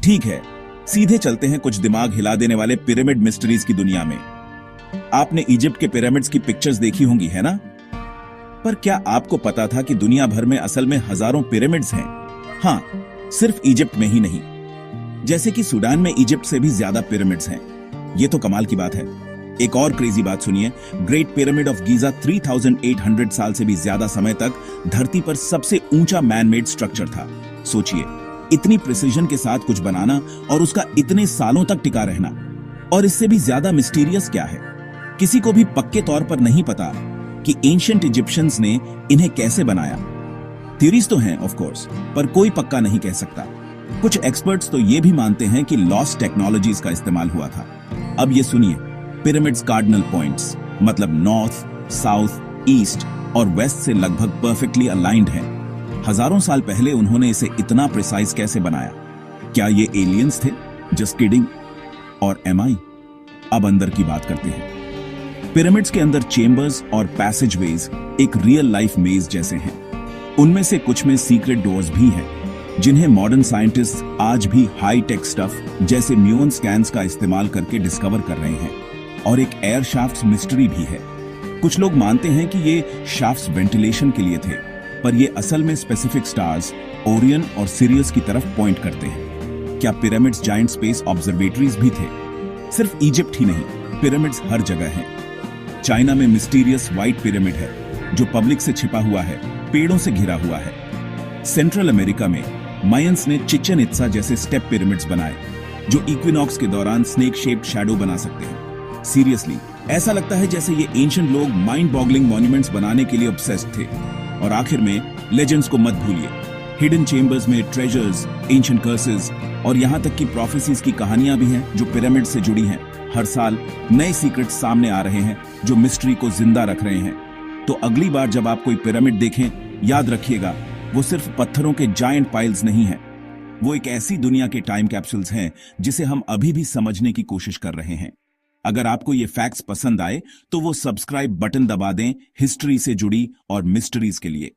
ठीक है, सीधे चलते हैं कुछ दिमाग हिला देने वाले पिरामिड मिस्ट्रीज की दुनिया में। आपने इजिप्ट के पिरामिड्स की पिक्चर्स देखी होंगी, है ना? पर क्या आपको पता था कि दुनिया भर में असल में हजारों पिरामिड्स हैं? हाँ, सिर्फ इजिप्ट में ही नहीं। जैसे कि सूडान में इजिप्ट से भी ज्यादा पिरामिड्स हैं। ये तो कमाल की बात है। एक और क्रेजी बात सुनिए, ग्रेट पिरामिड ऑफ गीजा 3800 साल से भी ज्यादा समय तक धरती पर सबसे ऊंचा मैन मेड स्ट्रक्चर था। सोचिए, इतनी प्रिसीजन के साथ कुछ बनाना और उसका इतने सालों तक टिका रहना। और इससे भी ज्यादा मिस्टीरियस क्या है, किसी को भी पक्के तौर पर नहीं पता कि एंशिएंट इजिप्शियंस ने इन्हें कैसे बनाया। थ्योरीज तो हैं ऑफ कोर्स, पर कोई पक्का नहीं कह सकता। कुछ एक्सपर्ट्स तो ये भी मानते हैं कि लॉस्ट टेक्नोलॉजीज का इस्तेमाल हुआ था। अब ये सुनिए, पिरामिड्स कार्डिनल पॉइंट्स मतलब नॉर्थ, साउथ, ईस्ट और वेस्ट से लगभग परफेक्टली अलाइंड हैं। हजारों साल पहले उन्होंने इसे इतना प्रिसाइज कैसे बनाया? क्या ये एलियंस थे? Just kidding. और एमआई? अब अंदर की बात करते हैं। पिरामिड्स के अंदर चेंबर्स और पैसेजवेज एक रियल लाइफ मेज जैसे हैं। उनमें से कुछ में सीक्रेट डोर्स भी हैं, जिन्हें मॉडर्न साइंटिस्ट आज भी हाई टेक स्टफ जैसे म्यून स्कैन्स का इस्तेमाल करके डिस्कवर कर रहे हैं। और एक एयर शाफ्ट मिस्ट्री भी है। कुछ लोग मानते हैं कि ये शाफ्ट्स वेंटिलेशन के लिए थे, पर ये असल में स्पेसिफिक स्टार्स ओरियन और सिरियस की तरफ पॉइंट करते हैं। क्या पिरामिड्स जायंट स्पेस ऑब्जर्वेटरीज भी थे? सिर्फ इजिप्ट ही नहीं, पिरामिड्स हर जगह हैं। चाइना में मिस्टीरियस व्हाइट पिरामिड है जो पब्लिक से छिपा हुआ है, पेड़ों से घिरा हुआ है। सेंट्रल अमेरिका में मायंस ने चिचेन इत्जा जैसे स्टेप पिरामिड्स बनाए जो इक्विनॉक्स के दौरान स्नेक शेप्ड शैडो बना सकते हैं। सीरियसली, ऐसा लगता है जैसे ये एंशिएंट लोग माइंड बॉगलिंग मॉन्यूमेंट्स बनाने के लिए ऑब्सेस्ड थे। और आखिर में लेजेंड्स को मत भूलिए। हिडन चेंबर्स में ट्रेजर्स, एंशिएंट कर्सेस और यहाँ तक कि प्रोफेसीज की कहानियां भी हैं जो पिरामिड से जुड़ी हैं। हर साल नए सीक्रेट्स सामने आ रहे हैं जो मिस्ट्री को जिंदा रख रहे हैं। तो अगली बार जब आप कोई पिरामिड देखें, याद रखिएगा वो सिर्फ पत्थरों के जायंट पाइल्स नहीं हैं। वो एक ऐसी दुनिया के टाइम कैप्सूल्स हैं जिसे हम अभी भी समझने की कोशिश कर रहे हैं। अगर आपको ये फैक्ट्स पसंद आए तो वो सब्सक्राइब बटन दबा दें हिस्ट्री से जुड़ी और मिस्ट्रीज के लिए।